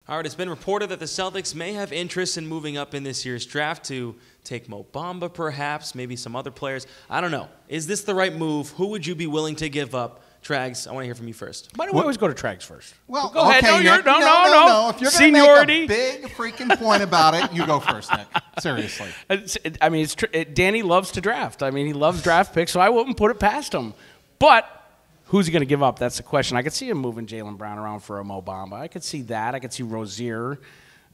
All right, it's been reported that the Celtics may have interest in moving up in this year's draft to take Bamba, perhaps, maybe some other players. I don't know. Is this the right move? Who would you be willing to give up? Trags, I want to hear from you first. Why don't we always go to Trags first? Well, go ahead. Okay, No, Nick, no. If you're going to make a big freaking point about it, you go first, Nick. Seriously. I mean, Danny loves to draft. I mean, he loves draft picks, so I wouldn't put it past him. But who's he going to give up? That's the question. I could see him moving Jaylen Brown around for a Bamba. I could see that. I could see Rozier.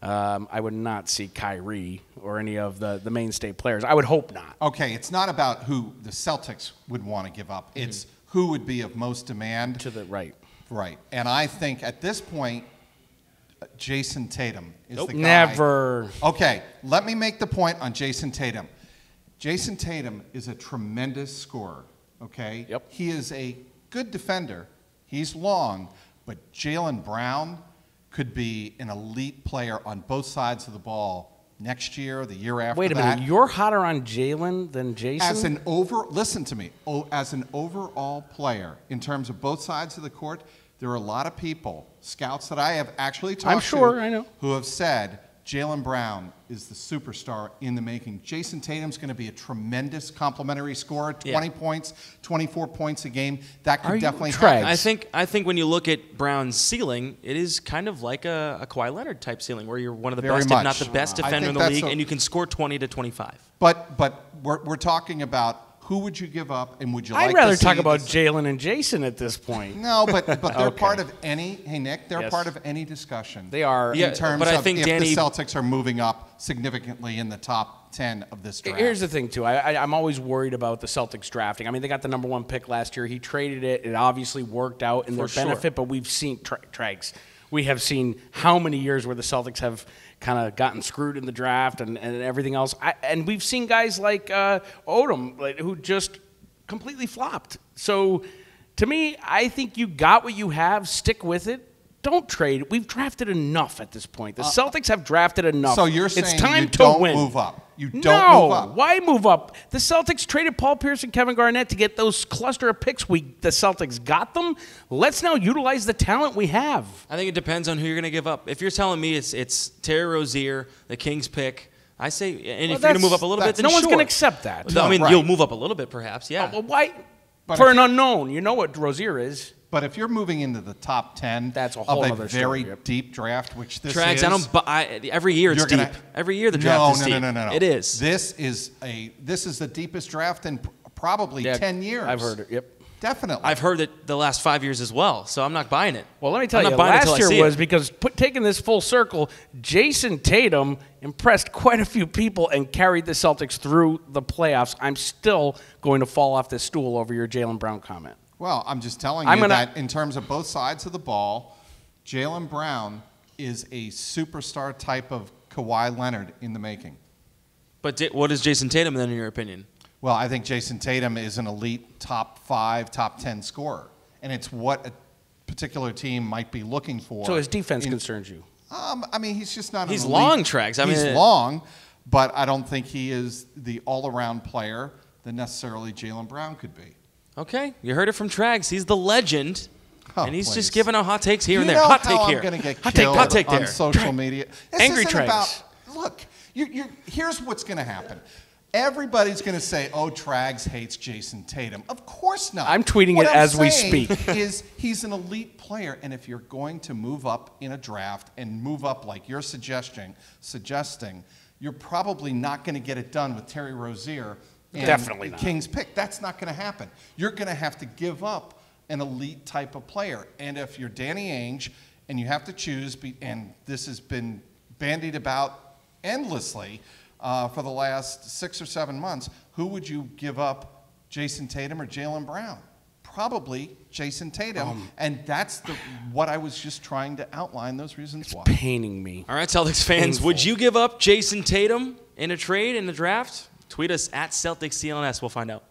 I would not see Kyrie or any of the mainstay players. I would hope not. Okay, it's not about who the Celtics would want to give up. It's who would be of most demand. To the right. Right. And I think at this point, Jason Tatum is the guy. Never. Okay, let me make the point on Jason Tatum. Jason Tatum is a tremendous scorer, okay? Yep. He is a good defender. He's long, but Jaylen Brown could be an elite player on both sides of the ball next year, the year after that. Wait a minute, you're hotter on Jaylen than Jason? Listen to me. As an overall player, in terms of both sides of the court, there are a lot of people, scouts that I have actually talked to, I know, who have said Jaylen Brown is the superstar in the making. Jason Tatum's going to be a tremendous complimentary scorer, 20 points, 24 points a game. That could definitely happen. I think when you look at Brown's ceiling, it is kind of like a Kawhi Leonard type ceiling, where you're one of the best, if not the best defender in the league, and you can score 20 to 25. But we're talking about who would you give up, and would you like to see? I'd rather talk about Jaylen and Jason at this point. No, but they're part of any. Hey Nick, they're part of any discussion. They are in terms of if the Celtics are moving up significantly in the top 10 of this draft. Here's the thing too. I'm always worried about the Celtics drafting. I mean, they got the #1 pick last year. He traded it. It obviously worked out in their benefit. But we've seen Trags. We have seen how many years where the Celtics have kind of gotten screwed in the draft and everything else. And we've seen guys like Odom who just completely flopped. So to me, I think you got what you have. Stick with it. Don't trade. We've drafted enough at this point. The Celtics have drafted enough. So you're saying it's time you to don't win. move up. You don't move up. Why move up? The Celtics traded Paul Pierce and Kevin Garnett to get those cluster of picks. The Celtics got them. Let's now utilize the talent we have. I think it depends on who you're going to give up. If you're telling me it's Terry Rozier, the Kings pick, I say, and if you're going to move up a little bit, then no one's going to accept that. I mean, you'll move up a little bit, perhaps. Yeah. Well, why? For an unknown, you know what Rozier is. But if you're moving into the top 10 that's a whole of other a very story, deep draft, which this Trags, is, every year it's deep. Every year the draft is deep. No. It is. This is the deepest draft in probably 10 years. I've heard it. Yep. Definitely. I've heard it the last 5 years as well, so I'm not buying it. Well, let me tell you, last year was because taking this full circle, Jason Tatum impressed quite a few people and carried the Celtics through the playoffs. I'm still going to fall off this stool over your Jaylen Brown comment. Well, I'm just telling you that in terms of both sides of the ball, Jaylen Brown is a superstar type of Kawhi Leonard in the making. But what is Jason Tatum then, in your opinion? Well, I think Jason Tatum is an elite top 5, top 10 scorer. And it's what a particular team might be looking for. So his defense concerns you? I mean, he's just not He's an elite. long, Trags. He's long, but I don't think he is the all-around player that necessarily Jaylen Brown could be. Okay, you heard it from Trags. He's the legend, and he's just giving out hot takes here and there. You know Hot take how here. I'm going to get hot killed take on there. social media? This Angry isn't Trags. about, look, here's what's going to happen. Everybody's going to say, oh, Trags hates Jason Tatum. Of course not. I'm tweeting it as we speak. Is he's an elite player, and if you're going to move up in a draft and move up like you're suggesting, you're probably not going to get it done with Terry Rozier and Definitely the not. Kings pick. That's not going to happen. You're going to have to give up an elite type of player. And if you're Danny Ainge and you have to choose, and this has been bandied about endlessly for the last 6 or 7 months, who would you give up, Jason Tatum or Jaylen Brown? Probably Jason Tatum, and that's what I was just trying to outline, those reasons why. Paining me. All right, Celtics fans, Painful. would you give up Jason Tatum in a trade in the draft? Tweet us at Celtics CLNS. We'll find out.